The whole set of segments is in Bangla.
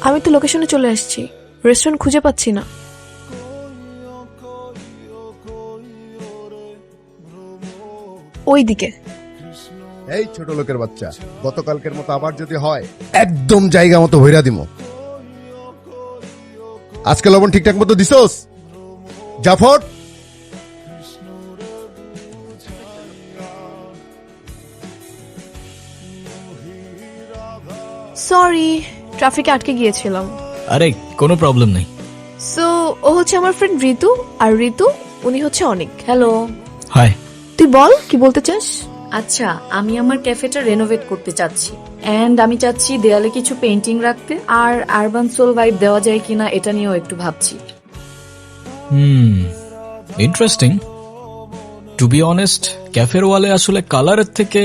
আমি তো লোকেশনে চলে আসছি, রেস্টুরেন্ট খুঁজে পাচ্ছি না। ওইদিকে। এই ছোট লোকের বাচ্চা, গতকালকের মতো আবার যদি হয় একদম জায়গা মতো ভইরা দিমু। আজকে লবণ ঠিকঠাক মতো দিছোস? জাফর, সরি, ট্রাফিকে আটকে গিয়েছিলাম। আরে কোনো প্রবলেম নেই। সো ও হচ্ছে আমার ফ্রেন্ড ঋতু, আর ঋতু উনি হচ্ছে অনিক। হ্যালো। হাই। তুই বল কি বলতে চাস। আচ্ছা, আমি আমার ক্যাফেটা রেনোভেট করতে চাচ্ছি এন্ড আমি চাচ্ছি দেয়ালে কিছু পেইন্টিং রাখতে, আর আরবান সোল ভাইব দেওয়া যায় কিনা এটা নিয়েও একটু ভাবছি। ইন্টারেস্টিং। টু বি অনেস্ট, ক্যাফের ওয়ালে আসলে কালারের থেকে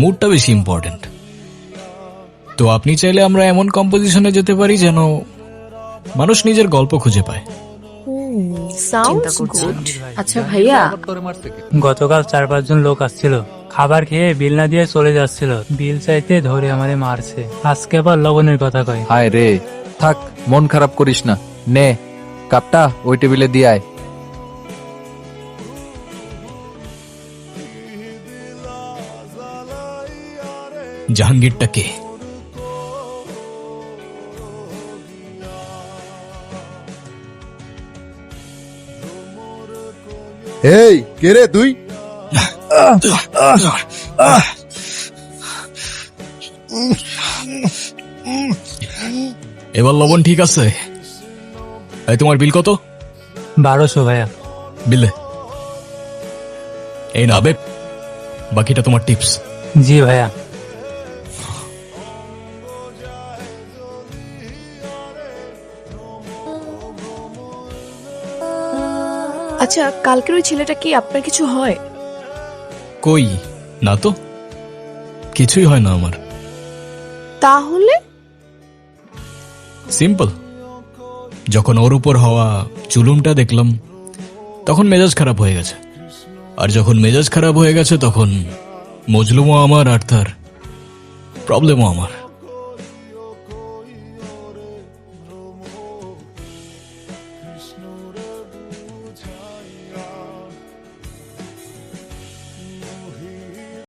মুডটা বেশি ইম্পর্টেন্ট। তো আপনি চাইলে আমরা এমন কম্পোজিশনে যেতে পারি যেন মানুষ নিজের গল্প খুঁজে পায়। Sounds good. আচ্ছা ভাইয়া, গতকাল 4-5 জন লোক আসছিল, খাবার খেয়ে বিল না দিয়ে চলে যাচ্ছিল। বিল চাইতে ধরে আমারে মারছে। আজকে আবার লবণের কথা কয়। হায় রে, থাক মন খারাপ করিস না, নে কাপটা ওই টেবিলে দিয়ে আয়। জাহাঙ্গীরটা কে? এই কে রে তুই? এবার লবণ ঠিক আছে? এই তোমার বিল কত? 1200 ভাইয়া। বিলে এই না বে, বাকিটা তোমার টিপস। জি ভাইয়া। আচ্ছা, কালকের ওই ছেলেটা কি আপনার কিছু হয়? কই না তো, কিছুই হয় না আমার। তাহলে সিম্পল, যখন ওর উপর হওয়া জুলুমটা দেখলাম তখন মেজাজ খারাপ হয়ে গেছে, আর যখন মেজাজ খারাপ হয়ে গেছে তখন মজলুমও আমার আর তার প্রবলেমও আমার।